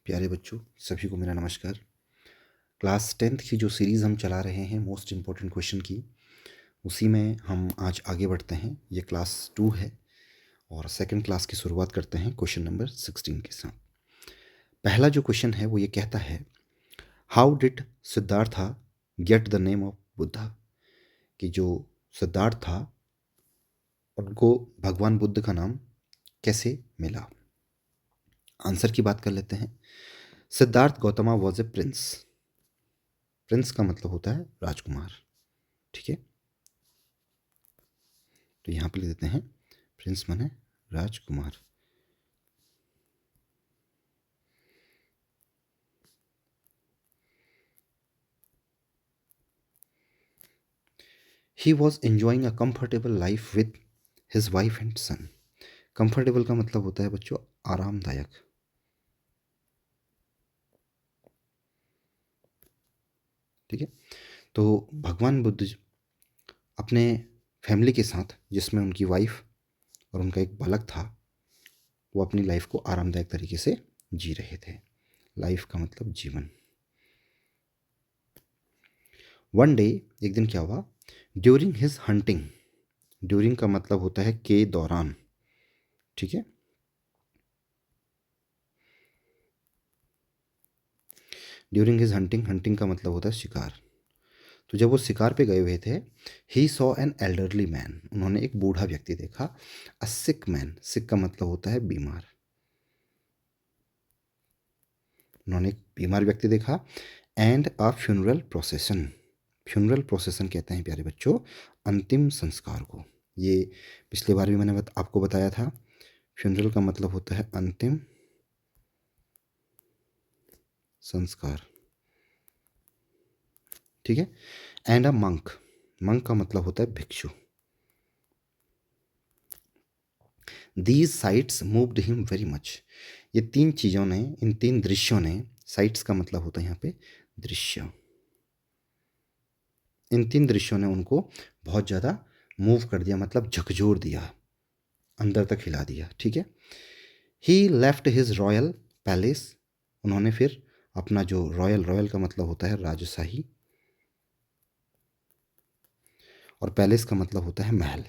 प्यारे बच्चों, सभी को मेरा नमस्कार। क्लास 10th की जो सीरीज़ हम चला रहे हैं मोस्ट इम्पॉर्टेंट क्वेश्चन की, उसी में हम आज आगे बढ़ते हैं। ये क्लास 2 है और सेकंड क्लास की शुरुआत करते हैं क्वेश्चन नंबर 16 के साथ। पहला जो क्वेश्चन है वो ये कहता है, how did Siddhartha get the name of Buddha? कि जो सिद्धार्थ था उनको भगवान बुद्ध का नाम कैसे मिला? आंसर की बात कर लेते हैं। Siddhartha Gautama was a prince. Prince का मतलब होता है राजकुमार, ठीक है। तो यहाँ पे लिख देते हैं प्रिंस माने राजकुमार। He was enjoying a comfortable life with his wife and son. Comfortable का मतलब होता है बच्चों आरामदायक, ठीक है। तो भगवान बुद्ध अपने फैमिली के साथ, जिसमें उनकी वाइफ और उनका एक बालक था, वो अपनी लाइफ को आरामदायक तरीके से जी रहे थे। लाइफ का मतलब जीवन। वन डे, एक दिन क्या हुआ, ड्यूरिंग हिज हंटिंग। ड्यूरिंग का मतलब होता है के दौरान, ठीक है। ड्यूरिंग हिज हंटिंग, हंटिंग का मतलब होता है शिकार। तो जब वो शिकार पे गए हुए थे, he saw an elderly man, उन्होंने एक बूढ़ा व्यक्ति देखा। अ सिक मैन, सिक का मतलब होता है बीमार। उन्होंने एक बीमार व्यक्ति देखा। And a funeral procession. Funeral procession कहते हैं प्यारे बच्चों अंतिम संस्कार को। ये पिछले बार भी मैंने आपको बताया था। फ्यूनरल का मतलब होता है अंतिम संस्कार, ठीक है। एंड अ मंक, मंक का मतलब होता है भिक्षु। These sites moved him very much. ये तीन चीज़ों ने, इन तीन दृश्यों ने, साइट्स का मतलब होता है यहाँ पे दृश्य, इन तीन दृश्यों ने उनको बहुत ज़्यादा मूव कर दिया, मतलब झकझोर दिया, अंदर तक हिला दिया, ठीक है। ही लेफ्ट हिज रॉयल पैलेस, उन्होंने फिर अपना जो रॉयल, रॉयल का मतलब होता है राजशाही, और पैलेस का मतलब होता है महल।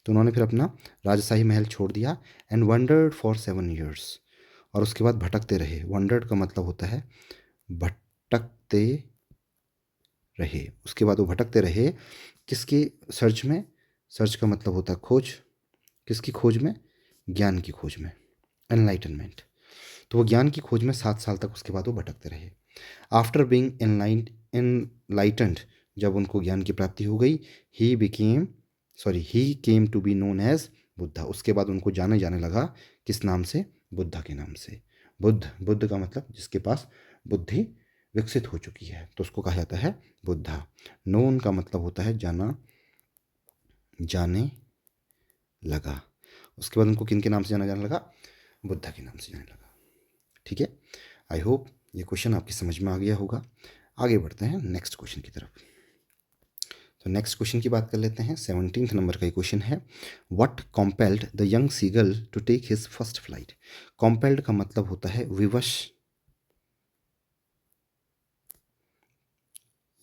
तो उन्होंने फिर अपना राजशाही महल छोड़ दिया। एंड वंडर्ड फॉर 7 years, और उसके बाद भटकते रहे। वंडर्ड का मतलब होता है भटकते रहे। उसके बाद वो भटकते रहे किसकी सर्च में? सर्च का मतलब होता है खोज। किसकी खोज में? ज्ञान की खोज में, एनलाइटनमेंट। तो वो ज्ञान की खोज में 7 साल तक उसके बाद वो भटकते रहे। आफ्टर बीइंग एनलाइटेंड, जब उनको ज्ञान की प्राप्ति हो गई, he came to be known as Buddha. उसके बाद उनको जाने जाने लगा किस नाम से? बुद्धा के नाम से। बुद्ध, बुद्ध का मतलब जिसके पास बुद्धि विकसित हो चुकी है, तो उसको कहा जाता है बुद्धा। नोन का मतलब होता है जाना, जाने लगा। उसके बाद उनको किन के नाम से जाना जाने लगा? बुद्धा के नाम से जाने लगा, ठीक है। आई होप ये क्वेश्चन आपकी समझ में आ गया होगा। आगे बढ़ते हैं नेक्स्ट क्वेश्चन की तरफ। तो नेक्स्ट क्वेश्चन की बात कर लेते हैं। 17th नंबर का ये क्वेश्चन है, what compelled the young seagull to take his first flight? Compelled का मतलब होता है विवश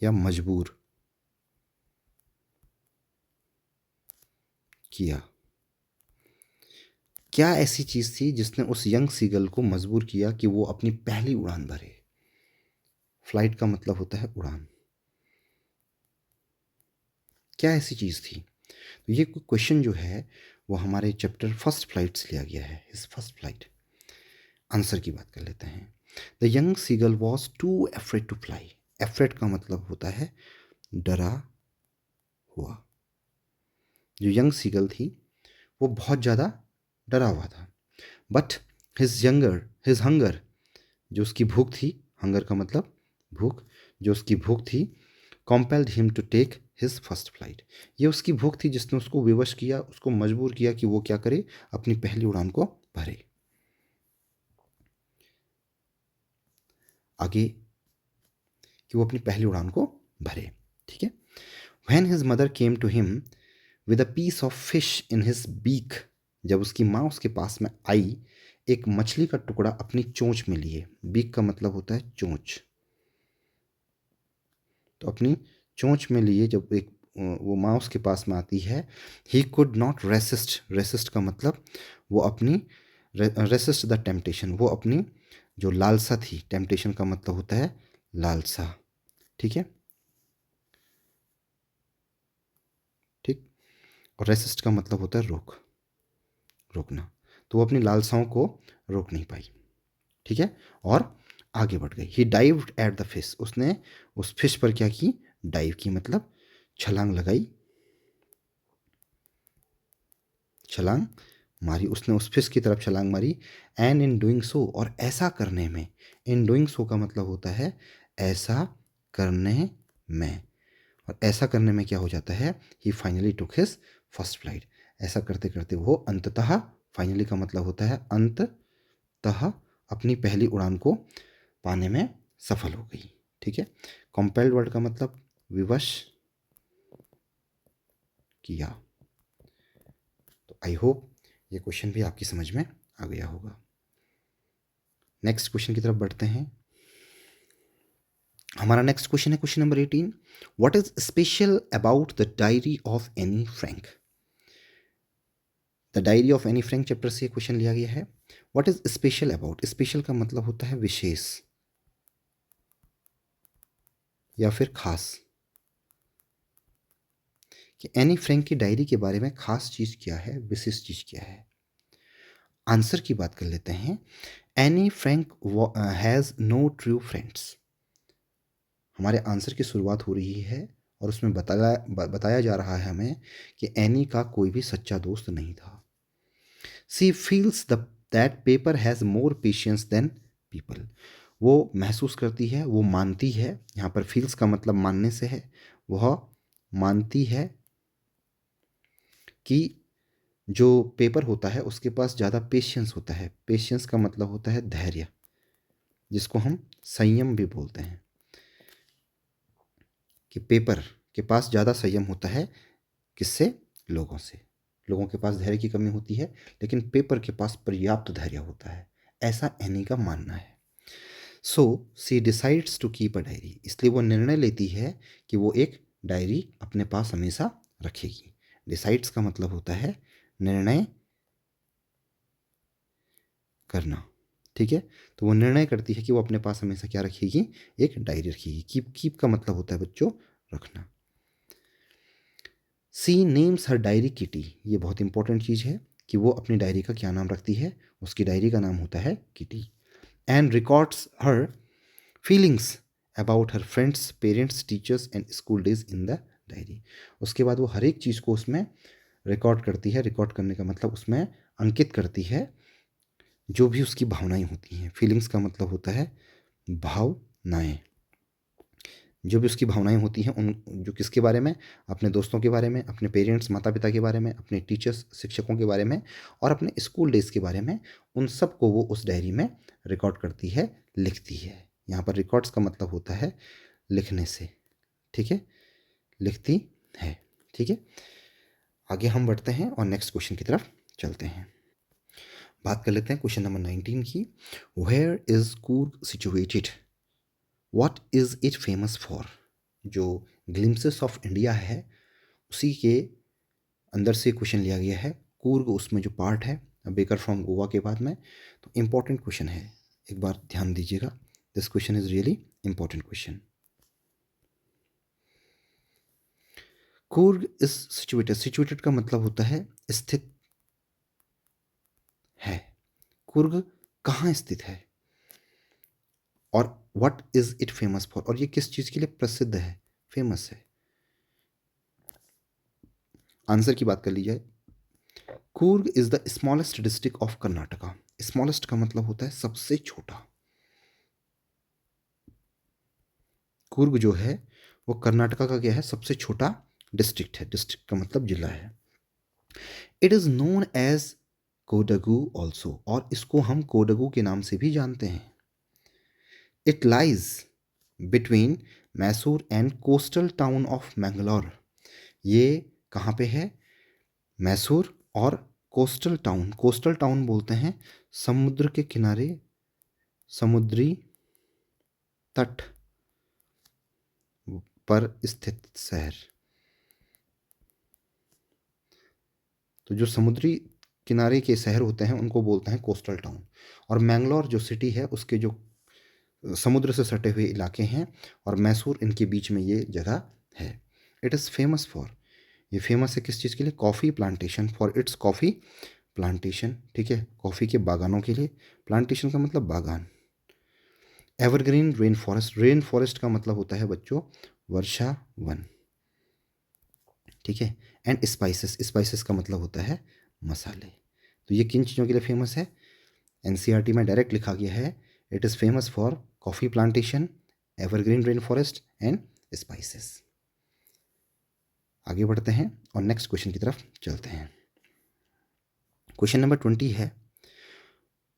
या मजबूर किया। क्या ऐसी चीज़ थी जिसने उस यंग सीगल को मजबूर किया कि वो अपनी पहली उड़ान भरे? फ्लाइट का मतलब होता है उड़ान। क्या ऐसी चीज़ थी? तो ये क्वेश्चन जो है वो हमारे चैप्टर फर्स्ट फ्लाइट से लिया गया है, हिज फर्स्ट फ्लाइट। आंसर की बात कर लेते हैं। The young seagull was too afraid to fly. Afraid का मतलब होता है डरा हुआ। जो यंग सीगल थी वो बहुत ज़्यादा डरा हुआ था। बट हिज हंगर, जो उसकी भूख थी, हंगर का मतलब भूख, जो उसकी भूख थी, compelled him to take his first flight. ये उसकी भूख थी जिसने उसको विवश किया, उसको मजबूर किया कि वो क्या करे? अपनी पहली उड़ान को भरे। आगे कि वो अपनी पहली उड़ान को भरे, ठीक है। When his mother came to him with a piece of fish in his beak, जब उसकी माँ उसके पास में आई एक मछली का टुकड़ा अपनी चोंच में लिए, बीक का मतलब होता है चोंच, तो अपनी चोंच में लिए जब एक वो माउस के पास में आती है, he could not resist, resist का मतलब वो अपनी, रेसिस्ट द टेम्पटेशन, वो अपनी जो लालसा थी, टेम्पटेशन का मतलब होता है लालसा, ठीक है, ठीक, और रेसिस्ट का मतलब होता है रोकना, तो वो अपनी लालसाओं को रोक नहीं पाई, ठीक है, और आगे बढ़ गई। ही डाइव्ड एट द फिश, उसने उस फिश पर क्या की, डाइव की मतलब छलांग लगाई, छलांग मारी, उसने उस फिश की तरफ छलांग मारी। एंड इन डूइंग सो, और ऐसा करने में, इन डूइंग सो का मतलब होता है ऐसा करने में, और ऐसा करने में क्या हो जाता है, he finally took his first flight, ऐसा करते करते वो अंततः, फाइनली का मतलब होता है अंततः, अपनी पहली उड़ान को पाने में सफल हो गई, ठीक है। कंपेल्ड वर्ड का मतलब विवश किया। तो आई होप ये क्वेश्चन भी आपकी समझ में आ गया होगा। नेक्स्ट क्वेश्चन की तरफ बढ़ते हैं। हमारा नेक्स्ट क्वेश्चन है question number 18, what is special about the diary of Anne Frank. The diary of Anne Frank chapter से क्वेश्चन लिया गया है। What is special about, special का मतलब होता है विशेष या फिर खास, कि एनी फ्रैंक की डायरी के बारे में खास चीज क्या है, विशेष चीज क्या है। आंसर की बात कर लेते हैं। Anne Frank has no true friends. हमारे आंसर की शुरुआत हो रही है और उसमें बताया जा रहा है हमें कि एनी का कोई भी सच्चा दोस्त नहीं था। She feels the that paper has more patience than people. वो महसूस करती है, वो मानती है, यहाँ पर फील्स का मतलब मानने से है, वह मानती है कि जो पेपर होता है उसके पास ज़्यादा पेशेंस होता है। पेशेंस का मतलब होता है धैर्य, जिसको हम संयम भी बोलते हैं, कि पेपर के पास ज़्यादा संयम होता है, किससे, लोगों से। लोगों के पास धैर्य की कमी होती है, लेकिन पेपर के पास पर्याप्त धैर्य होता है, ऐसा एनी का मानना है। So she decides to keep a diary, इसलिए वो निर्णय लेती है कि वो एक डायरी अपने पास हमेशा रखेगी। डिसाइड्स का मतलब होता है निर्णय करना, ठीक है। तो वो निर्णय करती है कि वो अपने पास हमेशा क्या रखेगी, एक डायरी रखेगी। कीप का मतलब होता है बच्चों रखना। सी नेम्स हर डायरी किटी, ये बहुत इंपॉर्टेंट चीज़ है कि वो अपनी डायरी का क्या नाम रखती है, उसकी डायरी का नाम होता है kitty. And records her feelings about her friends, parents, teachers and school days in the diary. उसके बाद वो हर एक चीज़ को उसमें रिकॉर्ड करती है। रिकॉर्ड करने का मतलब उसमें अंकित करती है जो भी उसकी भावनाएं होती हैं। फीलिंग्स का मतलब होता है भावनाएं, जो भी उसकी भावनाएं होती हैं, उन जो किसके बारे में, अपने दोस्तों के बारे में, अपने पेरेंट्स माता पिता के बारे में, अपने टीचर्स शिक्षकों के बारे में, और अपने स्कूल डेज के बारे में, उन सब को वो उस डायरी में रिकॉर्ड करती है, लिखती है। यहाँ पर रिकॉर्ड्स का मतलब होता है लिखने से, ठीक है, लिखती है, ठीक है। आगे हम बढ़ते हैं और नेक्स्ट क्वेश्चन की तरफ चलते हैं। बात कर लेते हैं क्वेश्चन नंबर 19 की। Where is Coorg situated, what is it famous for. जो ग्लिम्सेस ऑफ इंडिया है उसी के अंदर से क्वेश्चन लिया गया है। कूर्ग उसमें जो पार्ट है, बेकर फ्रॉम गोवा के बाद में, तो इम्पॉर्टेंट क्वेश्चन है, एक बार ध्यान दीजिएगा। This question is really important question. Coorg is situated, situated का मतलब होता है स्थित है। कुर्ग कहाँ स्थित है, और what is it famous for, और ये किस चीज के लिए प्रसिद्ध है, फेमस है। आंसर की बात कर ली जाए। Coorg is the smallest district of Karnataka. Smallest का मतलब होता है सबसे छोटा। कूर्ग जो है वो कर्नाटका का क्या है, सबसे छोटा डिस्ट्रिक्ट है। डिस्ट्रिक्ट का मतलब जिला है। It is known as Kodagu also, और इसको हम कोडगू के नाम से भी जानते हैं। It lies between Mysore and coastal town of Mangalore. ये कहाँ पे है, मैसूर और कोस्टल टाउन बोलते हैं समुद्र के किनारे, समुद्री तट पर स्थित शहर। तो जो समुद्री किनारे के शहर होते हैं उनको बोलते हैं कोस्टल टाउन। और मैंगलोर जो सिटी है उसके जो समुद्र से सटे हुए इलाके हैं और मैसूर इनके बीच में ये जगह है। इट इज़ फेमस फॉर, ये फेमस है किस चीज़ के लिए? Coffee plantation, for its coffee plantation. ठीक है, कॉफ़ी के बागानों के लिए। प्लांटेशन का मतलब बागान। Evergreen rain forest, rain forest का मतलब होता है बच्चों वर्षा वन। ठीक है। एंड स्पाइसेस, स्पाइसेस का मतलब होता है मसाले। तो ये किन चीज़ों के लिए फेमस है? एनसीईआरटी में डायरेक्ट लिखा गया है, it is famous for coffee plantation, evergreen rain forest and spices. आगे बढ़ते हैं और नेक्स्ट क्वेश्चन की तरफ चलते हैं। क्वेश्चन नंबर 20 है,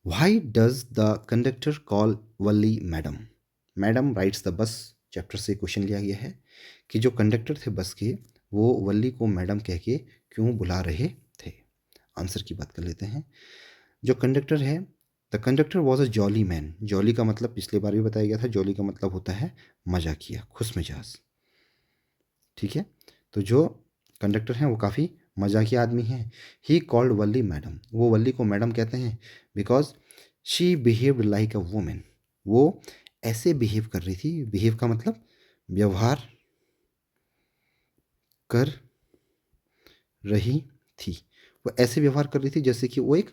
why does the conductor call Valli madam? Madam rides the bus chapter से क्वेश्चन लिया गया है कि जो कंडक्टर थे बस के वो वल्ली को मैडम कह के क्यों बुला रहे थे? आंसर की बात कर लेते हैं। जो कंडक्टर है, the conductor was a jolly man. Jolly का मतलब पिछले बार भी बताया गया था, जॉली का मतलब होता है मजाकिया, खुश मिजाज। ठीक है, तो जो कंडक्टर हैं वो काफ़ी मजाकिया आदमी हैं। ही कॉल्ड वल्ली मैडम, वो वल्ली को मैडम कहते हैं because she behaved like a women. वो ऐसे बिहेव कर रही थी, बिहेव का मतलब व्यवहार कर रही थी। वो ऐसे व्यवहार कर रही थी जैसे कि वो एक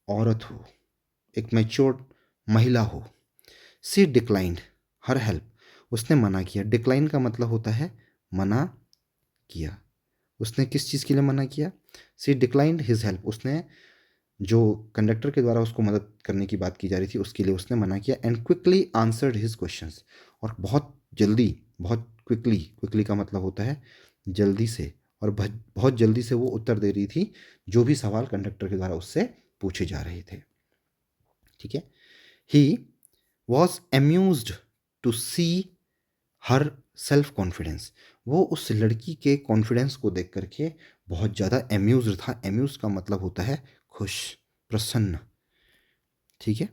औरत हो, एक मैच्योर्ड महिला हो। सी डिक्लाइंड हर हेल्प, उसने मना किया। डिक्लाइन का मतलब होता है मना किया। उसने किस चीज़ के लिए मना किया? सी डिक्लाइंड हिज हेल्प, उसने जो कंडक्टर के द्वारा उसको मदद करने की बात की जा रही थी उसके लिए उसने मना किया। And quickly answered his questions, और बहुत जल्दी, बहुत क्विकली, क्विकली का मतलब होता है जल्दी से, और बहुत जल्दी से वो उत्तर दे रही थी जो भी सवाल कंडक्टर के द्वारा उससे पूछे जा रहे थे। ठीक है। He was amused to see her self confidence, वो उस लड़की के कॉन्फिडेंस को देख करके बहुत ज़्यादा अम्यूज्ड था। अम्यूज का मतलब होता है खुश, प्रसन्न। ठीक है,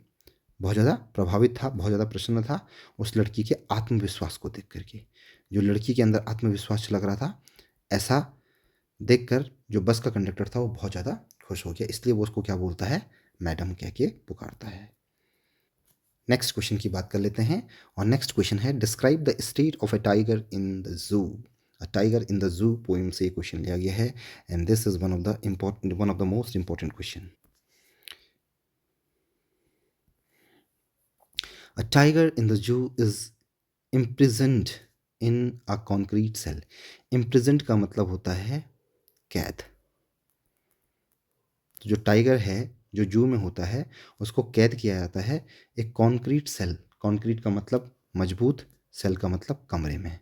बहुत ज़्यादा प्रभावित था, बहुत ज़्यादा प्रसन्न था उस लड़की के आत्मविश्वास को देख करके। जो लड़की के अंदर आत्मविश्वास लग रहा था, ऐसा देखकर जो बस का कंडक्टर था वो बहुत ज़्यादा खुश हो गया, इसलिए वो उसको क्या बोलता है? मैडम कह के पुकारता है। नेक्स्ट क्वेश्चन की बात कर लेते हैं और नेक्स्ट क्वेश्चन है, describe the state of a tiger in the zoo. A tiger in the zoo poem से क्वेश्चन लिया गया है and this is one of the most important question. A tiger in the zoo is imprisoned in a concrete cell. imprisoned का मतलब होता है कैद। तो जो टाइगर है जो जू में होता है उसको कैद किया जाता है एक कॉन्क्रीट सेल। कॉन्क्रीट का मतलब मजबूत, सेल का मतलब कमरे में।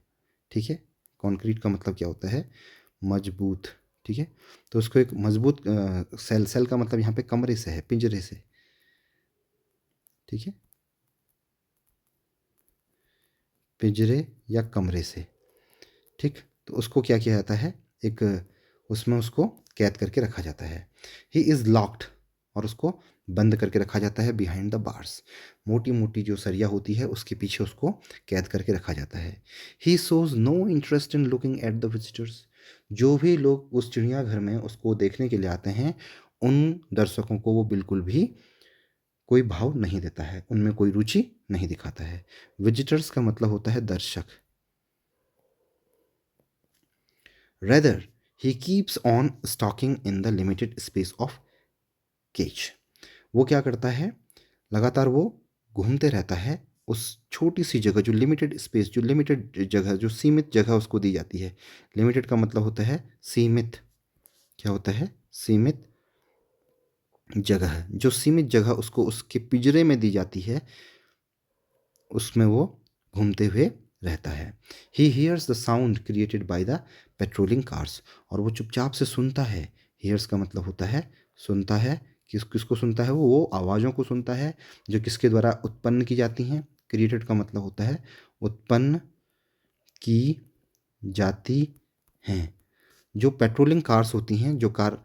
ठीक है, कॉन्क्रीट का मतलब क्या होता है? मजबूत। ठीक है, तो उसको एक मजबूत सेल, सेल का मतलब यहाँ पे कमरे से है, पिंजरे से। ठीक है, पिंजरे या कमरे से। ठीक, तो उसको क्या किया जाता है? एक उसमें उसको कैद करके रखा जाता है। ही इज़ लॉक्ड, और उसको बंद करके रखा जाता है बिहाइंड द बार्स। मोटी मोटी जो सरिया होती है उसके पीछे उसको कैद करके रखा जाता है। He shows no interest in looking at the visitors. जो भी लोग उस चिड़ियाघर में उसको देखने के लिए आते हैं उन दर्शकों को वो बिल्कुल भी कोई भाव नहीं देता है, उनमें कोई रुचि नहीं दिखाता है। विजिटर्स का मतलब होता है दर्शक। Rather, he keeps on stalking in the limited space of cage. वो क्या करता है? लगातार वो घूमते रहता है उस छोटी सी जगह, जो लिमिटेड स्पेस, जो लिमिटेड जगह, जो सीमित जगह उसको दी जाती है। लिमिटेड का मतलब होता है सीमित। क्या होता है? सीमित जगह। जो सीमित जगह उसको उसके पिंजरे में दी जाती है उसमें वो घूमते हुए रहता है। He hears the sound created by the patrolling cars, और वो चुपचाप से सुनता है। हियर्स का मतलब होता है सुनता है। किसको सुनता है? वो आवाज़ों को सुनता है जो किसके द्वारा उत्पन्न की जाती हैं। क्रिएटेड का मतलब होता है उत्पन्न की जाती हैं। जो पेट्रोलिंग कार्स होती हैं, जो कार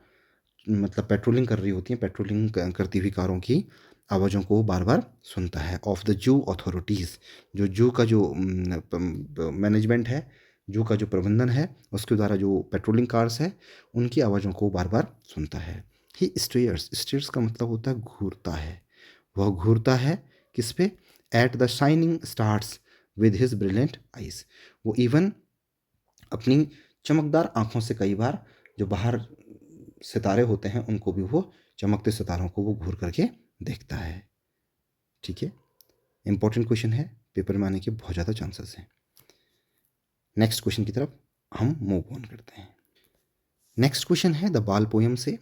मतलब पेट्रोलिंग कर रही होती हैं, पेट्रोलिंग करती हुई कारों की आवाज़ों को बार बार सुनता है। ऑफ द जू अथॉरिटीज़, जो जू का जो मैनेजमेंट है, जू का जो प्रबंधन है, उसके द्वारा जो पेट्रोलिंग कार्स है उनकी आवाज़ों को बार बार सुनता है। ही स्टेयर्स, स्टेयर्स का मतलब होता है घूरता है, वह घूरता है किस पे? At the shining stars with his brilliant eyes, वो इवन अपनी चमकदार आंखों से कई बार जो बाहर सितारे होते हैं उनको भी वो चमकते सितारों को वो घूर करके देखता है। ठीक है, इंपॉर्टेंट क्वेश्चन है, पेपर में आने के बहुत ज़्यादा चांसेस हैं। नेक्स्ट क्वेश्चन की तरफ हम मूव ऑन करते हैं। नेक्स्ट क्वेश्चन है द बाल पोएम से,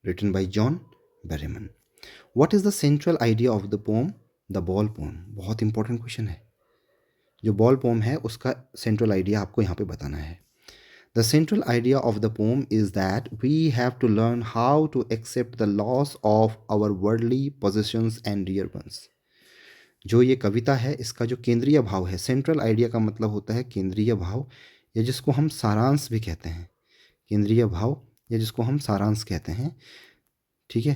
written by John Berryman. What is the central idea of the poem the ball poem? बहुत इंपॉर्टेंट क्वेश्चन है। जो बॉल पोम है उसका सेंट्रल आइडिया आपको यहाँ पे बताना है। The central idea of the poem is that we have to learn how to accept the loss of our worldly possessions and dear ones. जो ये कविता है इसका जो केंद्रीय भाव है, सेंट्रल आइडिया का मतलब होता है केंद्रीय भाव, या जिसको हम सारांश भी कहते हैं, केंद्रीय भाव या जिसको हम सारांश कहते हैं। ठीक है,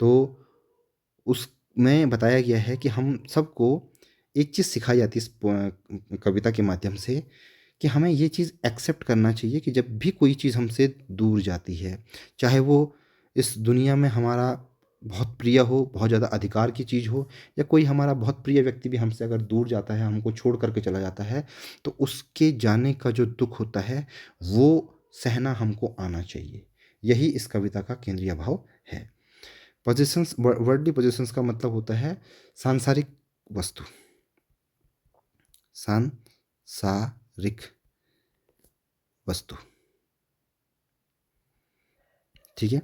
तो उसमें बताया गया है कि हम सबको एक चीज़ सिखाई जाती है इस कविता के माध्यम से, कि हमें ये चीज़ एक्सेप्ट करना चाहिए कि जब भी कोई चीज़ हमसे दूर जाती है, चाहे वो इस दुनिया में हमारा बहुत प्रिय हो, बहुत ज़्यादा अधिकार की चीज़ हो, या कोई हमारा बहुत प्रिय व्यक्ति भी हमसे अगर दूर जाता है, हमको छोड़ करके चला जाता है, तो उसके जाने का जो दुख होता है वो सहना हमको आना चाहिए। यही इस कविता का केंद्रीय भाव है। पोजेशंस, वर्ल्डली पोजेशंस का मतलब होता है सांसारिक वस्तु, सांसारिक वस्तु। ठीक है,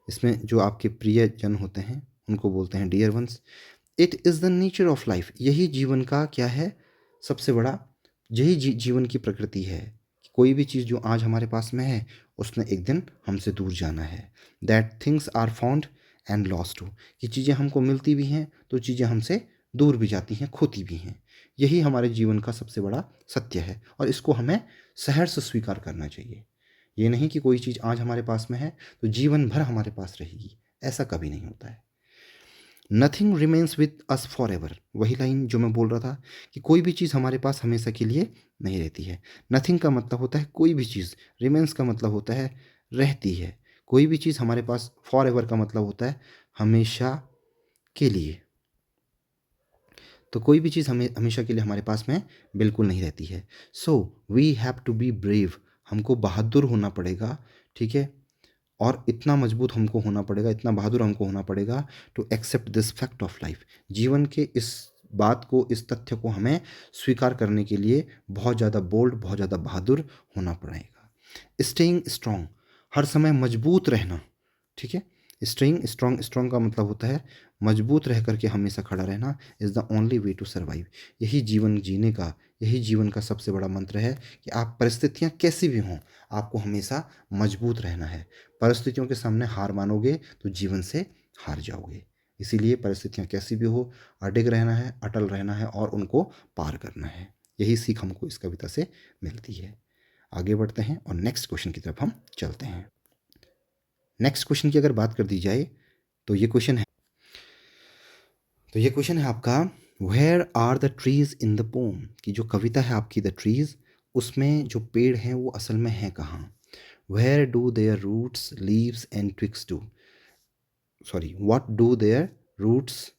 इसमें जो आपके प्रिय जन होते हैं उनको बोलते हैं dear ones. It is the nature of life, यही जीवन का क्या है, सबसे बड़ा, यही जीवन की प्रकृति है। कोई भी चीज़ जो आज हमारे पास में है उसने एक दिन हमसे दूर जाना है। That things are found and lost too, कि चीज़ें हमको मिलती भी हैं तो चीज़ें हमसे दूर भी जाती हैं, खोती भी हैं। यही हमारे जीवन का सबसे बड़ा सत्य है और इसको हमें सहर्ष स्वीकार करना चाहिए। ये नहीं कि कोई चीज़ आज हमारे पास में है तो जीवन भर हमारे पास रहेगी, ऐसा कभी नहीं होता है। Nothing remains with us for ever, वही लाइन जो मैं बोल रहा था कि कोई भी चीज़ हमारे पास हमेशा के लिए नहीं रहती है। नथिंग का मतलब होता है कोई भी चीज़, रिमेन्स का मतलब होता है रहती है। कोई भी चीज़ हमारे पास, फॉर एवर का मतलब होता है हमेशा के लिए। तो कोई भी चीज़ हमें हमेशा के लिए हमारे पास में बिल्कुल नहीं रहती है। So we have to be brave, हमको बहादुर होना पड़ेगा। ठीक है, और इतना मजबूत हमको होना पड़ेगा, इतना बहादुर हमको होना पड़ेगा to accept this fact of life, जीवन के इस बात को, इस तथ्य को हमें स्वीकार करने के लिए बहुत ज़्यादा बोल्ड, बहुत ज़्यादा बहादुर होना पड़ेगा। स्टेइंग स्ट्रांग, हर समय मजबूत रहना। ठीक है, स्टेइंग स्ट्रांग, स्ट्रांग का मतलब होता है मजबूत रह करके हमेशा खड़ा रहना, is the only way to survive. यही जीवन जीने का, यही जीवन का सबसे बड़ा मंत्र है कि आप परिस्थितियाँ कैसी भी हों, आपको हमेशा मजबूत रहना है। परिस्थितियों के सामने हार मानोगे तो जीवन से हार जाओगे। इसीलिए परिस्थितियाँ कैसी भी हो, अडिग रहना है, अटल रहना है और उनको पार करना है। यही सीख हमको इस कविता से मिलती है। आगे बढ़ते हैं और नेक्स्ट क्वेश्चन की तरफ हम चलते हैं। नेक्स्ट क्वेश्चन की अगर बात कर दी जाए तो ये क्वेश्चन है आपका, where are the trees in the poem, कि जो कविता है आपकी द ट्रीज, उसमें जो पेड़ हैं वो असल में हैं कहाँ? Where do their roots leaves and twigs do, sorry, what do their roots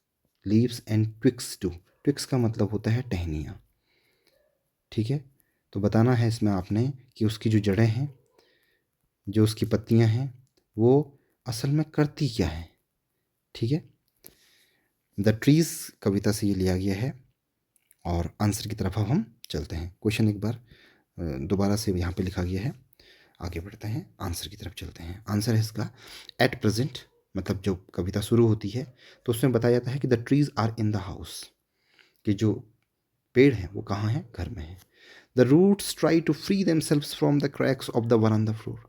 leaves and twigs do. Twigs का मतलब होता है टहनियाँ। ठीक है, तो बताना है इसमें आपने कि उसकी जो जड़ें हैं, जो उसकी पत्तियाँ हैं, वो असल में करती क्या है। ठीक है, द ट्रीज कविता से ये लिया गया है और आंसर की तरफ अब हम चलते हैं। क्वेश्चन एक बार दोबारा से यहाँ पे लिखा गया है, आगे बढ़ते हैं, आंसर की तरफ चलते हैं। आंसर है इसका, एट प्रेजेंट, मतलब जो कविता शुरू होती है तो उसमें बताया जाता है कि the trees are in the house, कि जो पेड़ हैं वो कहाँ हैं, घर में हैं। The roots try to free themselves from the cracks of the veranda floor,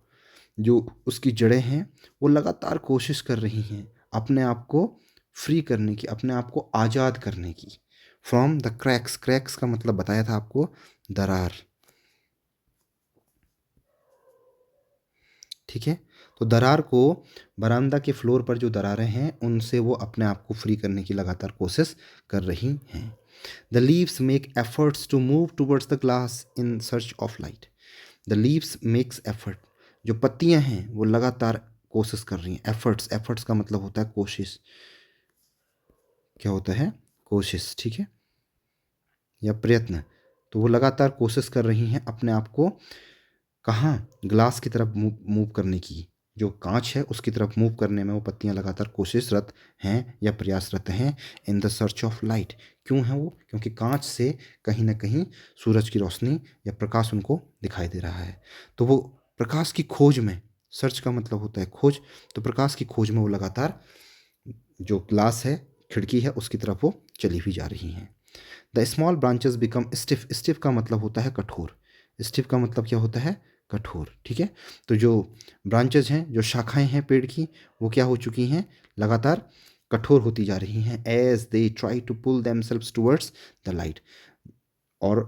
जो उसकी जड़ें हैं वो लगातार कोशिश कर रही हैं अपने आप को फ्री करने की, अपने आप को आज़ाद करने की। फ्रॉम द क्रैक्स, क्रैक्स का मतलब बताया था आपको दरार। ठीक है, तो दरार को, बरामदा के फ्लोर पर जो दरारें हैं उनसे वो अपने आप को फ्री करने की लगातार कोशिश कर रही हैं। The leaves make efforts to move towards the glass in search of light. The leaves makes effort, जो पत्तियां हैं वो लगातार कोशिश कर रही हैं। एफर्ट्स, एफर्ट्स का मतलब होता है कोशिश। क्या होता है? कोशिश, ठीक है, या प्रयत्न। तो वो लगातार कोशिश कर रही हैं अपने आप को कहाँ, ग्लास की तरफ मूव करने की, जो कांच है उसकी तरफ मूव करने में वो पत्तियां लगातार कोशिशरत हैं या प्रयासरत हैं। In the search of light, क्यों है वो? क्योंकि कांच से कहीं ना कहीं सूरज की रोशनी या प्रकाश उनको दिखाई दे रहा है। तो वो प्रकाश की खोज में, सर्च का मतलब होता है खोज, तो प्रकाश की खोज में वो लगातार जो ग्लास है, खिड़की है, उसकी तरफ वो चली हुई जा रही हैं। The small branches become stiff. Stiff का मतलब होता है कठोर। स्टिफ का मतलब क्या होता है? कठोर, ठीक है। तो जो ब्रांचेज हैं, जो शाखाएं हैं पेड़ की, वो क्या हो चुकी हैं? लगातार कठोर होती जा रही हैं। As they try to pull themselves towards the light. और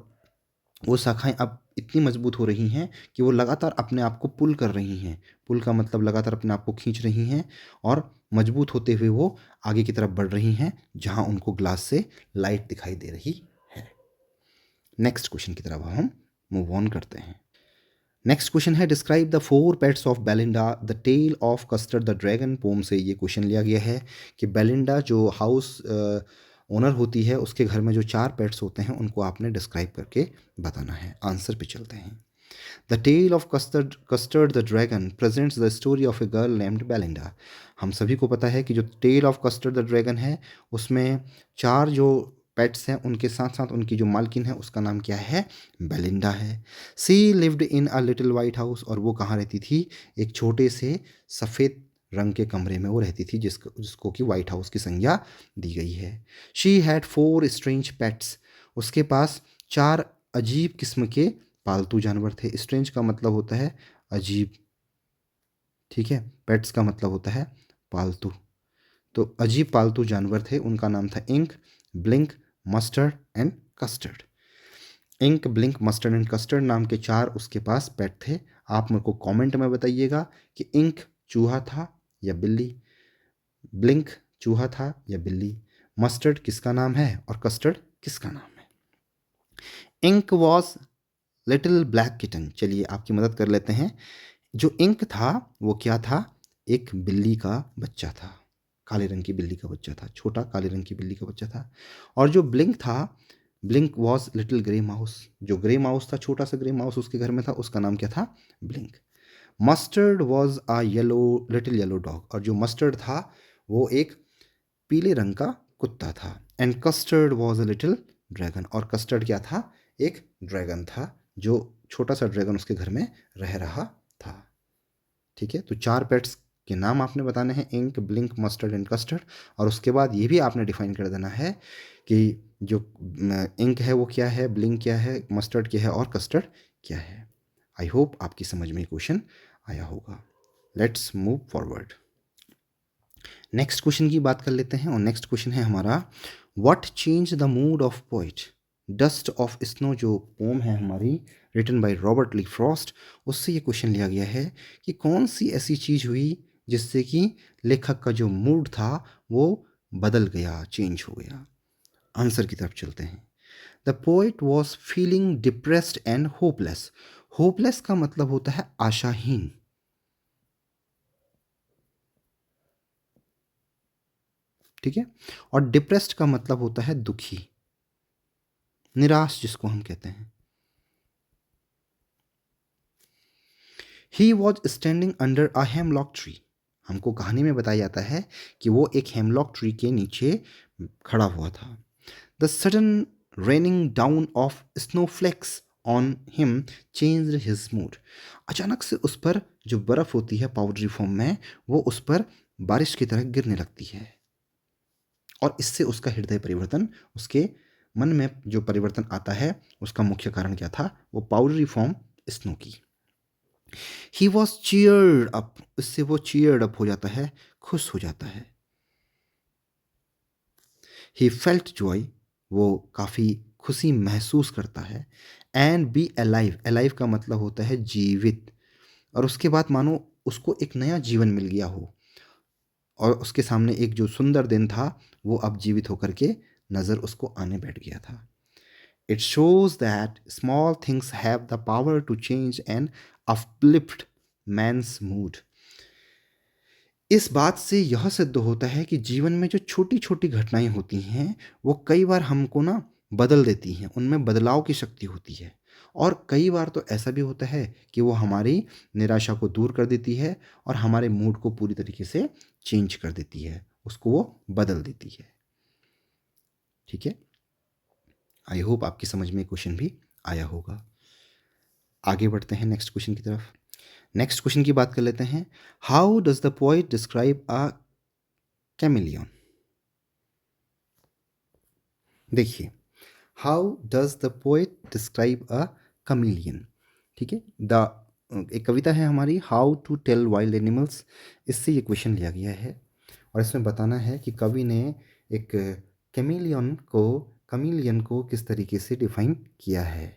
वो शाखाएं अब इतनी मजबूत हो रही हैं कि वो लगातार अपने आप को पुल कर रही हैं। पुल का मतलब लगातार अपने आप को खींच रही हैं और मजबूत होते हुए वो आगे की तरफ बढ़ रही हैं जहां उनको ग्लास से लाइट दिखाई दे रही है। नेक्स्ट क्वेश्चन की तरफ हम मूव ऑन करते हैं। नेक्स्ट क्वेश्चन है describe the four pets of Belinda the tale of Custard the dragon. Poem से ये क्वेश्चन लिया गया है कि बेलिंडा जो हाउस ओनर होती है, उसके घर में जो 4 पेट्स होते हैं उनको आपने डिस्क्राइब करके बताना है। आंसर पे चलते हैं। The tale of Custard the dragon presents the story of a girl named Belinda. हम सभी को पता है कि जो tale of Custard the dragon है उसमें 4 जो पेट्स हैं उनके साथ साथ उनकी जो मालकिन है उसका नाम क्या है? बेलिंडा है। She lived in a little white house, और वो कहाँ रहती थी? एक छोटे से सफ़ेद रंग के कमरे में वो रहती थी, जिसको कि वाइट हाउस की संज्ञा दी गई है। शी हैड 4 स्ट्रेंज पेट्स, उसके पास 4 अजीब किस्म के पालतू जानवर थे। स्ट्रेंज का मतलब होता है अजीब, ठीक है। पेट्स का मतलब होता है पालतू। तो अजीब पालतू जानवर थे, उनका नाम था Ink, Blink, Mustard and Custard. Ink, Blink, Mustard and Custard नाम के 4 उसके पास पेट थे। आप मेरे को कमेंट में बताइएगा कि इंक चूहा था या बिल्ली, ब्लिंक चूहा था या बिल्ली, मस्टर्ड किसका नाम है और कस्टर्ड किसका नाम है। Ink was little black kitten. चलिए आपकी मदद कर लेते हैं। जो इंक था वो क्या था? एक बिल्ली का बच्चा था, काले रंग की बिल्ली का बच्चा था, छोटा काले रंग की बिल्ली का बच्चा था। और जो ब्लिंक था, blink was little grey mouse. जो ग्रे माउस था, छोटा सा ग्रे माउस उसके घर में था, उसका नाम क्या था? Blink. Mustard was a yellow little yellow dog, और जो मस्टर्ड था वो एक पीले रंग का कुत्ता था। And custard was a little dragon, और कस्टर्ड क्या था? एक ड्रैगन था, जो छोटा सा ड्रैगन उसके घर में रह रहा था। ठीक है, तो 4 पेट्स के नाम आपने बताने हैं, Ink, Blink, Mustard and Custard. और उसके बाद ये भी आपने डिफाइन कर देना है कि जो इंक है वो क्या है, ब्लिंक क्या है, मस्टर्ड क्या है और कस्टर्ड क्या है। आई होप आपकी समझ में क्वेश्चन आया होगा। Let's move forward. Next question की बात कर लेते हैं, और नेक्स्ट क्वेश्चन है हमारा what change the mood of poet. Dust of snow जो पोम है हमारी, written by Robert Lee Frost, उससे ये क्वेश्चन लिया गया है कि कौन सी ऐसी चीज़ हुई जिससे कि लेखक का जो मूड था वो बदल गया, चेंज हो गया। आंसर की तरफ चलते हैं। The poet was feeling depressed and hopeless. Hopeless का मतलब होता है आशाहीन, ठीक है। और डिप्रेस्ड का मतलब होता है दुखी, निराश जिसको हम कहते हैं। He was standing under a hemlock tree. हमको कहानी में बताया जाता है कि वो एक हेमलॉक ट्री के नीचे खड़ा हुआ था। The sudden raining down of snowflakes on him changed his mood. अचानक से उस पर जो बर्फ़ होती है पाउडरी फॉर्म में, वो उस पर बारिश की तरह गिरने लगती है, और इससे उसका हृदय परिवर्तन, उसके मन में जो परिवर्तन आता है, उसका मुख्य कारण क्या था? वो पाउडरी फॉर्म स्नो की। ही वॉज चीयर्ड अप, इससे वो चीयर्ड अप हो जाता है, खुश हो जाता है। ही फेल्ट जॉय, वो काफ़ी खुशी महसूस करता है। एंड बी अलाइव, अलाइव का मतलब होता है जीवित। और उसके बाद मानो उसको एक नया जीवन मिल गया हो और उसके सामने एक जो सुंदर दिन था वो अब जीवित होकर के नज़र उसको आने बैठ गया था। It shows that small things have the power to change and uplift man's mood. इस बात से यह सिद्ध होता है कि जीवन में जो छोटी छोटी घटनाएं होती हैं वो कई बार हमको ना बदल देती हैं, उनमें बदलाव की शक्ति होती है। और कई बार तो ऐसा भी होता है कि वो हमारी निराशा को दूर कर देती है और हमारे मूड को पूरी तरीके से चेंज कर देती है, उसको वो बदल देती है। ठीक है, आई होप आपकी समझ में क्वेश्चन भी आया होगा। आगे बढ़ते हैं नेक्स्ट क्वेश्चन की तरफ। नेक्स्ट क्वेश्चन की बात कर लेते हैं। How does the poet describe a chameleon? देखिए, how does the poet describe a chameleon. ठीक है, द एक कविता है हमारी how to tell wild animals, इससे ये क्वेश्चन लिया गया है और इसमें बताना है कि कवि ने एक कमिलियन को किस तरीके से डिफाइन किया है।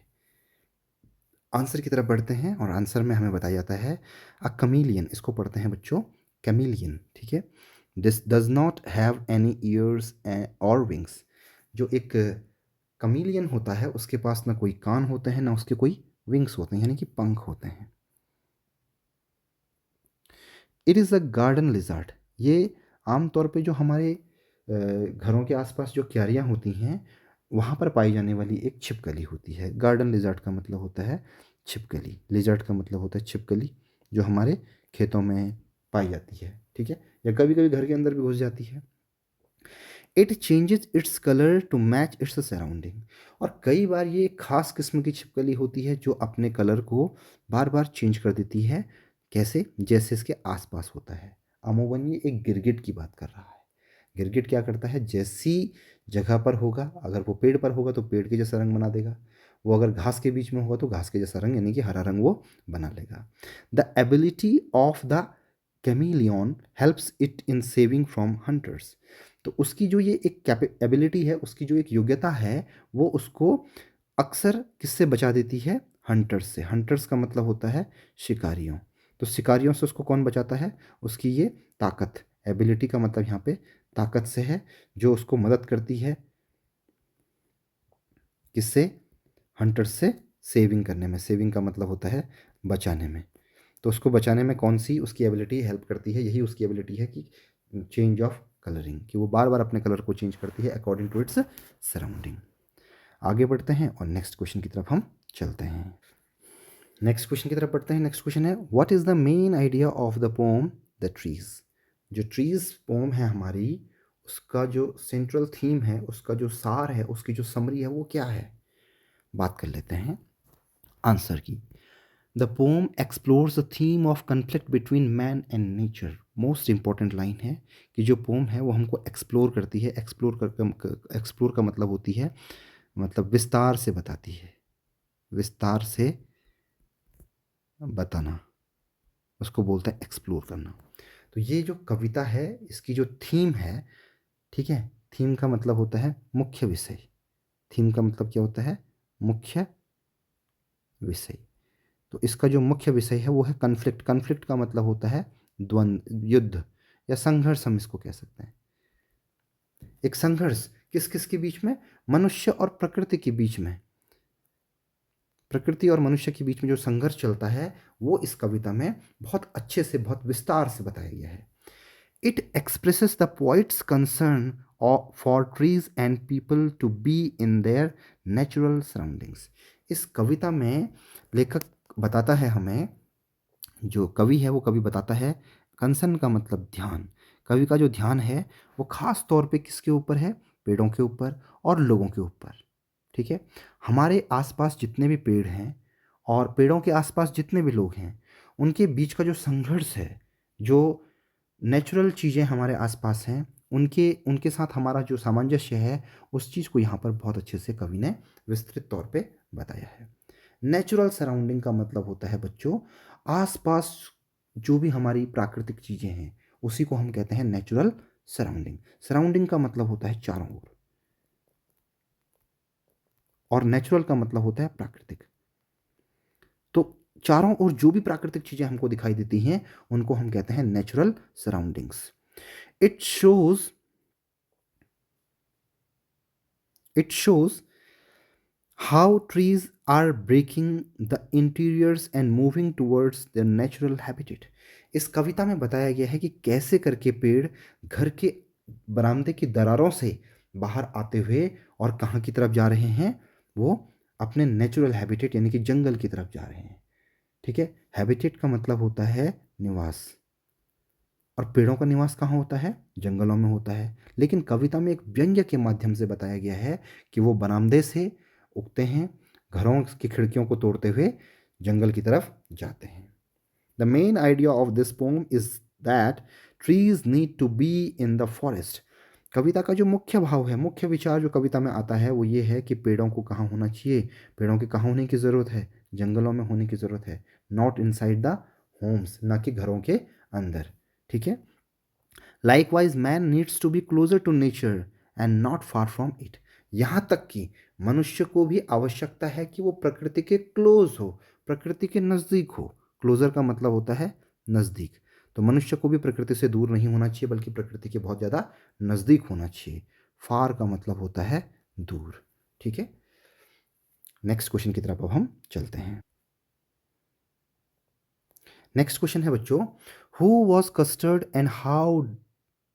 आंसर की तरफ बढ़ते हैं और आंसर में हमें बताया जाता है अ कमिलियन, इसको पढ़ते हैं बच्चों कैमिलियन। ठीक है, this does not have any years और विंग्स। जो एक कमिलियन होता है उसके पास ना कोई कान होते हैं ना उसके कोई विंग्स होते हैं, यानी कि पंख होते हैं। It is a garden lizard. ये आमतौर पे जो हमारे घरों के आसपास जो क्यारियाँ होती हैं वहाँ पर पाई जाने वाली एक छिपकली होती है। गार्डन लिजार्ड का मतलब होता है छिपकली, लिजार्ड का मतलब होता है छिपकली, जो हमारे खेतों में पाई जाती है। ठीक है, या कभी कभी घर के अंदर भी घुस जाती है। It changes its colour to match its surrounding. और कई बार ये एक खास किस्म की छिपकली होती है जो अपने कलर को बार बार चेंज कर देती है। कैसे? जैसे इसके आसपास होता है। अमूमन ये एक गिरगिट की बात कर रहा है। गिरगिट क्या करता है, जैसी जगह पर होगा, अगर वो पेड़ पर होगा तो पेड़ के जैसा रंग बना देगा, वो अगर घास के बीच में होगा तो घास के जैसा रंग यानी कि हरा रंग वो बना लेगा। The ability of the chameleon helps it in saving from hunters. तो उसकी जो ये एक एबिलिटी है, उसकी जो एक योग्यता है, वो उसको अक्सर किससे बचा देती है? हंटर्स से। हंटर्स का मतलब होता है शिकारियों। तो शिकारियों से उसको कौन बचाता है? उसकी ये ताकत, एबिलिटी का मतलब यहाँ पे ताकत से है, जो उसको मदद करती है किससे? हंटर्स से सेविंग करने में। सेविंग का मतलब होता है बचाने में। तो उसको बचाने में कौन सी उसकी एबिलिटी हेल्प करती है? यही उसकी एबिलिटी है कि चेंज ऑफ कलरिंग, कि वो बार बार अपने कलर को चेंज करती है अकॉर्डिंग टू इट्स सराउंडिंग। आगे बढ़ते हैं और नेक्स्ट क्वेश्चन की तरफ हम चलते हैं। नेक्स्ट क्वेश्चन की तरफ बढ़ते हैं। नेक्स्ट क्वेश्चन है what is the main idea of the poem the trees. जो ट्रीज पोम है हमारी, उसका जो सेंट्रल थीम है, उसका जो सार है, उसकी जो समरी है, वो क्या है? बात कर लेते हैं आंसर की। The pome explores the theme of conflict between man and nature. Most important line है कि जो पोम है वो हमको एक्सप्लोर करती है। एक्सप्लोर का मतलब होती है, मतलब विस्तार से बताती है, विस्तार से बताना, उसको बोलते हैं एक्सप्लोर करना। तो ये जो कविता है इसकी जो थीम है, ठीक है, थीम का मतलब होता है मुख्य विषय। थीम का मतलब क्या होता है? मुख्य विषय। तो इसका जो मुख्य विषय है वो है कन्फ्लिक्ट। कन्फ्लिक्ट का मतलब होता है द्वंद्व, युद्ध या संघर्ष, हम इसको कह सकते हैं। एक संघर्ष किस किस के बीच में? मनुष्य और प्रकृति के बीच में। प्रकृति और मनुष्य के बीच में जो संघर्ष चलता है वो इस कविता में बहुत अच्छे से, बहुत विस्तार से बताया गया है। It expresses the poet's concern for trees and people to be in their natural surroundings. इस कविता में लेखक बताता है हमें, जो कवि है वो कवि बताता है, कंसर्न का मतलब ध्यान। कवि का जो ध्यान है वो खास तौर पे किसके ऊपर है? पेड़ों के ऊपर और लोगों के ऊपर। ठीक है, हमारे आसपास जितने भी पेड़ हैं और पेड़ों के आसपास जितने भी लोग हैं, उनके बीच का जो संघर्ष है, जो नेचुरल चीज़ें हमारे आसपास हैं, उनके उनके साथ हमारा जो सामंजस्य है, उस चीज़ को यहाँ पर बहुत अच्छे से कवि ने विस्तृत तौर पे बताया है। नेचुरल सराउंडिंग का मतलब होता है बच्चों, आसपास जो भी हमारी प्राकृतिक चीज़ें हैं उसी को हम कहते हैं नेचुरल सराउंडिंग। सराउंडिंग का मतलब होता है चारों ओर, और नेचुरल का मतलब होता है प्राकृतिक। तो चारों ओर जो भी प्राकृतिक चीज़ें हमको दिखाई देती हैं उनको हम कहते हैं natural surroundings. It shows it shows how trees are breaking the interiors and moving towards their natural habitat. इस कविता में बताया गया है कि कैसे करके पेड़ घर के बरामदे की दरारों से बाहर आते हुए और कहाँ की तरफ जा रहे हैं, वो अपने नेचुरल हैबिटेट यानी कि जंगल की तरफ जा रहे हैं। ठीक है, हैबिटेट का मतलब होता है निवास, और पेड़ों का निवास कहाँ होता है? जंगलों में होता है। लेकिन कविता में एक व्यंग्य के माध्यम से बताया गया है कि वो बरामदे से उगते हैं, घरों की खिड़कियों को तोड़ते हुए जंगल की तरफ जाते हैं। The main idea of this poem is that trees need to be in the forest. कविता का जो मुख्य भाव है, मुख्य विचार जो कविता में आता है वो ये है कि पेड़ों को कहाँ होना चाहिए, पेड़ों के कहाँ होने की ज़रूरत है? जंगलों में होने की ज़रूरत है, नॉट इनसाइड द होम्स, ना कि घरों के अंदर। ठीक है, likewise man needs to be closer to nature and not far from it. यहाँ तक कि मनुष्य को भी आवश्यकता है कि वो प्रकृति के क्लोज हो, प्रकृति के नज़दीक हो। क्लोजर का मतलब होता है नज़दीक, तो मनुष्य को भी प्रकृति से दूर नहीं होना चाहिए बल्कि प्रकृति के बहुत ज़्यादा नज़दीक होना चाहिए। फार का मतलब होता है दूर। ठीक है, नेक्स्ट क्वेश्चन की तरफ अब हम चलते हैं। नेक्स्ट क्वेश्चन है बच्चों, who was Custard and how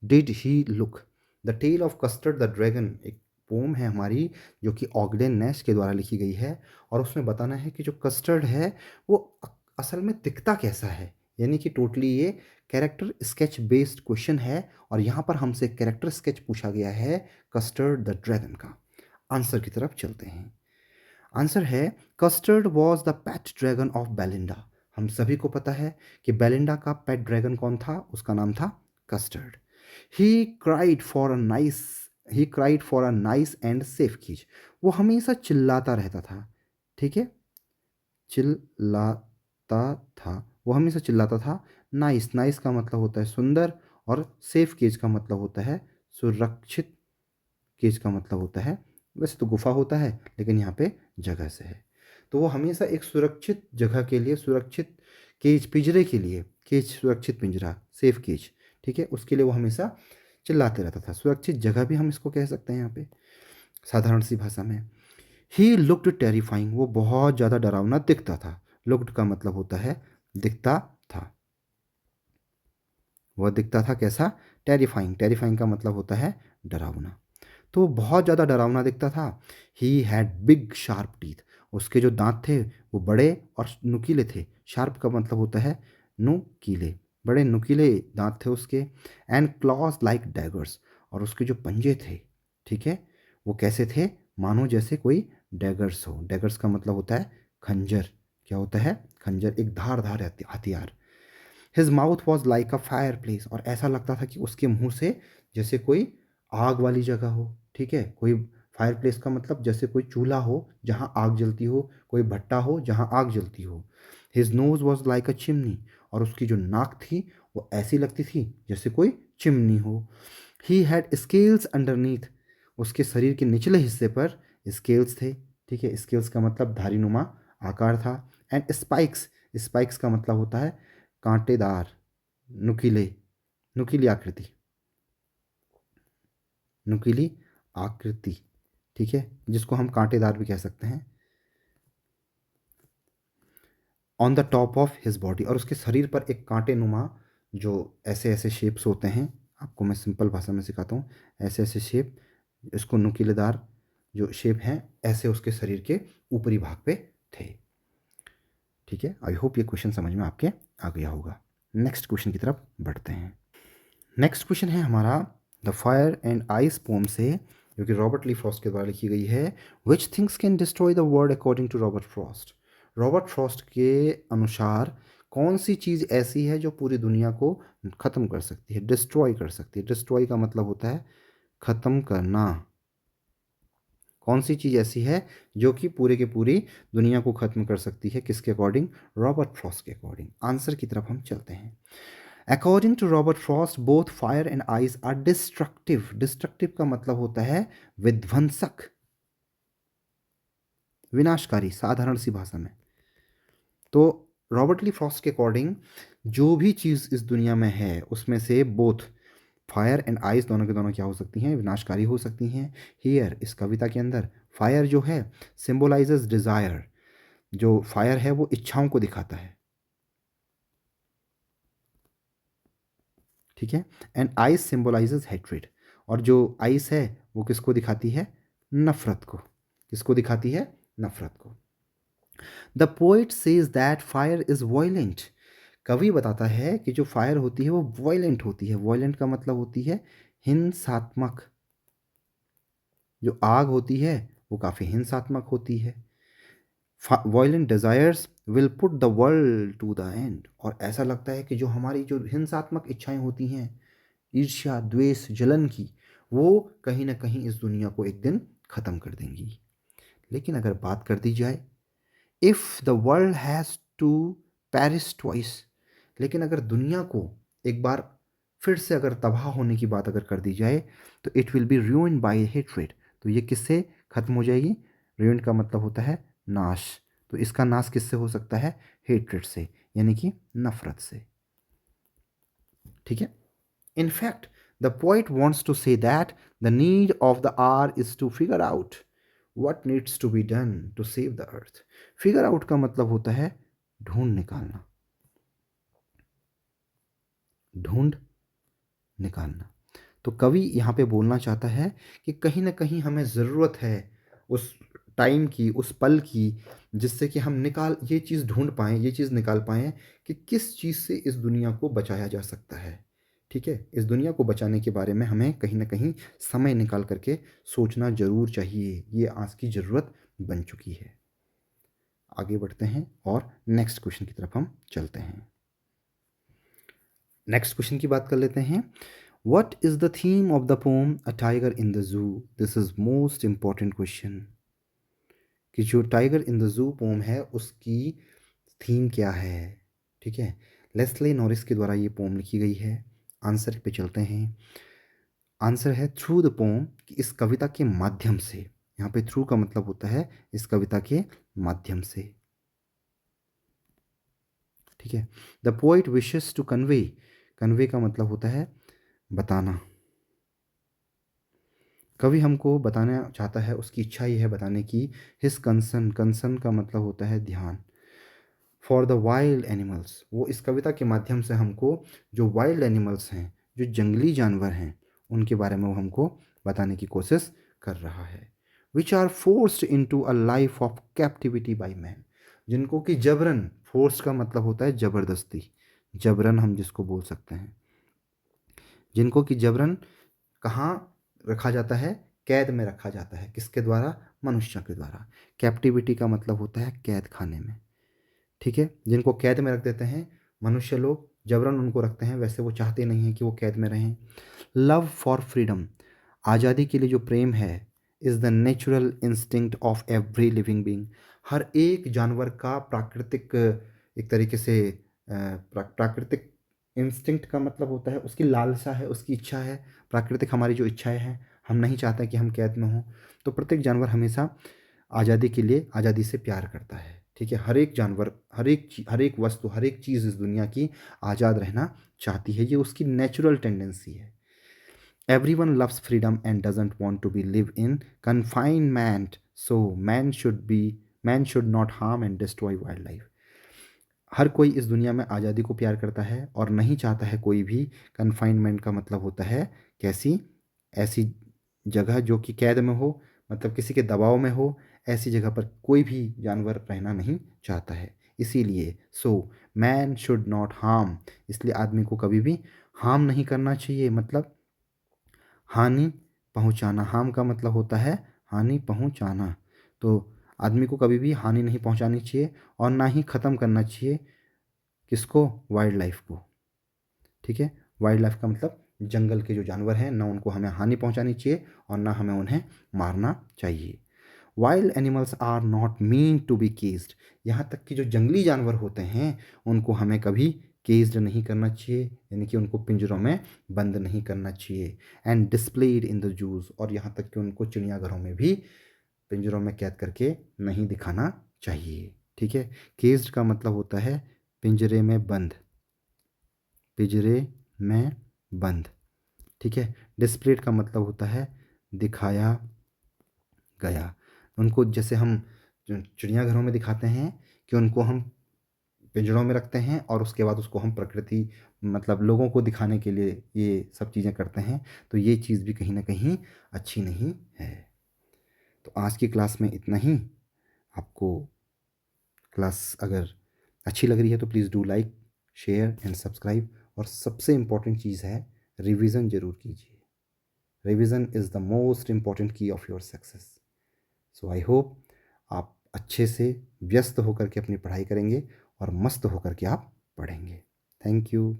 did he look. The tale of Custard the dragon एक पोम है हमारी जो कि ऑगडेन नेश के द्वारा लिखी गई है, और उसमें बताना है कि जो कस्टर्ड है वो असल में दिखता कैसा है। यानी कि टोटली ये कैरेक्टर स्केच बेस्ड क्वेश्चन है, और यहाँ पर हमसे कैरेक्टर स्केच पूछा गया है कस्टर्ड द ड्रैगन का। आंसर की तरफ चलते हैं। आंसर है custard was the pet dragon of Belinda. हम सभी को पता है कि बेलिंडा का पेट ड्रैगन कौन था, उसका नाम था custard. He cried for a nice he cried for a nice and safe keys. वो हमेशा चिल्लाता रहता था। ठीक है, चिल्लाता था, वो हमेशा चिल्लाता था। नाइस, नाइस का मतलब होता है सुंदर, और सेफ केज का मतलब होता है सुरक्षित। केज का मतलब होता है, वैसे तो गुफा होता है लेकिन यहाँ पे जगह से है, तो वो हमेशा एक सुरक्षित जगह के लिए, सुरक्षित केज, पिंजरे के लिए, केज सुरक्षित पिंजरा, सेफ केज, ठीक है, उसके लिए वो हमेशा चिल्लाते रहता था। सुरक्षित जगह भी हम इसको कह सकते हैं यहाँ पे साधारण सी भाषा में। ही लुक्ड टेरिफाइंग, वो बहुत ज़्यादा डरावना दिखता था। लुक्ड का मतलब होता है दिखता था, वह दिखता था कैसा? टेरिफाइंग, टेरिफाइंग का मतलब होता है डरावना, तो वो बहुत ज़्यादा डरावना दिखता था। He had big sharp teeth, उसके जो दांत थे वो बड़े और नुकीले थे। शार्प का मतलब होता है नुकीले, बड़े नुकीले दांत थे उसके। एंड क्लॉज लाइक डैगर्स, और उसके जो पंजे थे, ठीक है, वो कैसे थे? मानो जैसे कोई डैगर्स हो। डैगर्स का मतलब होता है खंजर। क्या होता है? खंजर, एक धारदार हथियार। His mouth was like a fire place, और ऐसा लगता था कि उसके मुंह से जैसे कोई आग वाली जगह हो। ठीक है, कोई फायर प्लेस का मतलब जैसे कोई चूल्हा हो जहाँ आग जलती हो, कोई भट्टा हो जहाँ आग जलती हो। His nose was like a chimney, और उसकी जो नाक थी वो ऐसी लगती थी जैसे कोई चिमनी हो। ही हैड स्केल्स अंडरनीथ, उसके शरीर के निचले हिस्से पर स्केल्स थे। ठीक है, स्केल्स का मतलब धारीनुमा आकार था। एंड स्पाइक्स, स्पाइक्स का मतलब होता है कांटेदार, नुकीले, नुकीली आकृति, नुकीली आकृति, ठीक है, जिसको हम कांटेदार भी कह सकते हैं। On the top of his body, और उसके शरीर पर एक कांटे नुमा जो ऐसे ऐसे शेप्स होते हैं, आपको मैं सिंपल भाषा में सिखाता हूँ। ऐसे ऐसे शेप, इसको नुकीलेदार जो शेप हैं, ऐसे उसके शरीर के ऊपरी भाग पे थे। ठीक है, आई होप ये क्वेश्चन समझ में आपके आ गया होगा। नेक्स्ट क्वेश्चन की तरफ बढ़ते हैं। नेक्स्ट क्वेश्चन है हमारा the fire and ice poem से, जो कि रॉबर्ट ली फ्रॉस्ट के द्वारा लिखी गई है। Which things can destroy the world according to Robert Frost. Robert Frost के अनुसार कौन सी चीज़ ऐसी है जो पूरी दुनिया को ख़त्म कर सकती है, डिस्ट्रॉय कर सकती है। डिस्ट्रॉय का मतलब होता है ख़त्म करना। कौन सी चीज़ ऐसी है जो कि पूरे के पूरी दुनिया को ख़त्म कर सकती है, किसके अकॉर्डिंग? रॉबर्ट फ्रॉस्ट के अकॉर्डिंग। आंसर की तरफ हम चलते हैं। According to Robert Frost both fire and ice are destructive. Destructive का मतलब होता है विध्वंसक, विनाशकारी, साधारण सी भाषा में। तो रॉबर्ट ली फ्रॉस्ट के अकॉर्डिंग जो भी चीज़ इस दुनिया में है उसमें से बोथ फायर एंड आइस दोनों के दोनों क्या हो सकती हैं, विनाशकारी हो सकती हैं। हियर इस कविता के अंदर फायर जो है सिंबलाइजेस डिज़ायर, जो फायर है वो इच्छाओं को दिखाता है, ठीक है। एंड आइस सिंबलाइजेस हेट्रेड, और जो आइस है वो किसको दिखाती है, नफरत को। किसको दिखाती है, नफरत को। The poet says that fire is violent, कवि बताता है कि जो फायर होती है वो वायलेंट होती है। वायलेंट का मतलब होती है हिंसात्मक, जो आग होती है वो काफ़ी हिंसात्मक होती है। Violent desires will put the world to the end, और ऐसा लगता है कि जो हमारी जो हिंसात्मक इच्छाएं होती हैं, ईर्ष्या द्वेष जलन की, वो कहीं ना कहीं इस दुनिया को एक दिन ख़त्म कर देंगी। लेकिन अगर बात कर दी जाए, if the world has to perish twice, लेकिन अगर दुनिया को एक बार फिर से अगर तबाह होने की बात अगर कर दी जाए, तो it will be ruined by hatred, तो ये किससे ख़त्म हो जाएगी। ruined का मतलब होता है नाश, तो इसका नाश किससे हो सकता है, हेट्रेड से, यानी कि नफरत से, ठीक है। In fact, the poet wants to say that the need of the hour is to figure out what needs to be done to save the earth. Figure out का मतलब होता है ढूंढ निकालना, ढूंढ निकालना। तो कवि यहाँ पे बोलना चाहता है कि कहीं ना कहीं हमें ज़रूरत है उस टाइम की, उस पल की, जिससे कि हम ये चीज़ ढूंढ पाएँ, ये चीज़ निकाल पाएँ कि किस चीज़ से इस दुनिया को बचाया जा सकता है, ठीक है। इस दुनिया को बचाने के बारे में हमें कहीं ना कहीं समय निकाल करके सोचना ज़रूर चाहिए, ये आज की ज़रूरत बन चुकी है। आगे बढ़ते हैं और नेक्स्ट क्वेश्चन की तरफ हम चलते हैं। नेक्स्ट क्वेश्चन की बात कर लेते हैं। What is the theme of the poem A Tiger in the Zoo? This is most important question. कि जो tiger in the zoo poem है उसकी थीम क्या है, ठीक है। लेस्ली नॉरिस के द्वारा ये पोम लिखी गई है। आंसर पे चलते हैं। आंसर है थ्रू द पोम, कि इस कविता के माध्यम से। यहाँ पे थ्रू का मतलब होता है इस कविता के माध्यम से, ठीक है। The poet wishes to convey, convey का मतलब होता है बताना। कवि हमको बताना चाहता है, उसकी इच्छा ही है बताने की। हिज कंसर्न, कंसर्न का मतलब होता है ध्यान। फॉर द वाइल्ड एनिमल्स, वो इस कविता के माध्यम से हमको जो वाइल्ड एनिमल्स हैं, जो जंगली जानवर हैं, उनके बारे में वो हमको बताने की कोशिश कर रहा है। Which are forced into a life of captivity by man, जिनको कि जबरन, फोर्स का मतलब होता है ज़बरदस्ती, जबरन हम जिसको बोल सकते हैं, जिनको कि जबरन कहाँ रखा जाता है, कैद में रखा जाता है। किसके द्वारा, मनुष्य के द्वारा। कैप्टिविटी का मतलब होता है कैद खाने में, ठीक है। जिनको कैद में रख देते हैं मनुष्य लोग, जबरन उनको रखते हैं, वैसे वो चाहते नहीं हैं कि वो कैद में रहें। लव फॉर फ्रीडम, आज़ादी के लिए जो प्रेम है, is the natural instinct of every living being, हर एक जानवर का प्राकृतिक, एक तरीके से प्राकृतिक इंस्टिंक्ट का मतलब होता है उसकी लालसा है, उसकी इच्छा है। प्राकृतिक हमारी जो इच्छाएं हैं, हम नहीं चाहते कि हम कैद में हों। तो प्रत्येक जानवर हमेशा आज़ादी के लिए, आज़ादी से प्यार करता है, ठीक है। हर एक जानवर, हर एक वस्तु, हर एक चीज़ इस दुनिया की आज़ाद रहना चाहती है, ये उसकी नेचुरल टेंडेंसी है। Everyone loves freedom and doesn't want to be live in confinement. So man should not harm and destroy wildlife. हर कोई इस दुनिया में आज़ादी को प्यार करता है और नहीं चाहता है कोई भी कन्फाइनमेंट का मतलब होता है कैसी, ऐसी जगह जो कि कैद में हो, मतलब किसी के दबाव में हो, ऐसी जगह पर कोई भी जानवर रहना नहीं चाहता है। इसीलिए so man should not harm, इसलिए आदमी को कभी भी हार्म नहीं करना चाहिए, मतलब हानि पहुंचाना। हार्म का मतलब होता है हानि पहुंचाना। तो आदमी को कभी भी हानि नहीं पहुंचानी चाहिए और ना ही ख़त्म करना चाहिए किसको, वाइल्ड लाइफ को, ठीक है। वाइल्ड लाइफ का मतलब जंगल के जो जानवर हैं, ना उनको हमें हानि पहुंचानी चाहिए और ना हमें उन्हें मारना चाहिए। Wild animals are not mean to be caged, यहाँ तक कि जो जंगली जानवर होते हैं उनको हमें कभी केज्ड नहीं करना चाहिए, यानी कि उनको पिंजरों में बंद नहीं करना चाहिए। And displayed in the juice, और यहाँ तक कि उनको चिड़ियाघरों में भी पिंजरों में कैद करके नहीं दिखाना चाहिए, ठीक है। केज्ड का मतलब होता है पिंजरे में बंद, पिंजरे में बंद। ठीक है। डिस्प्लेड का मतलब होता है दिखाया गया। उनको जैसे हम चिड़ियाघरों में दिखाते हैं कि उनको हम पिंजरों में रखते हैं और उसके बाद उसको हम प्रकृति मतलब लोगों को दिखाने के लिए ये सब चीज़ें करते हैं, तो ये चीज़ भी कहीं ना कहीं अच्छी नहीं है। तो आज की क्लास में इतना ही। आपको क्लास अगर अच्छी लग रही है तो please do like, share and subscribe. और सबसे इम्पॉर्टेंट चीज़ है, रिवीजन ज़रूर कीजिए। Revision is the most important key of your success. So I hope आप अच्छे से व्यस्त होकर के अपनी पढ़ाई करेंगे और मस्त होकर के आप पढ़ेंगे। Thank you.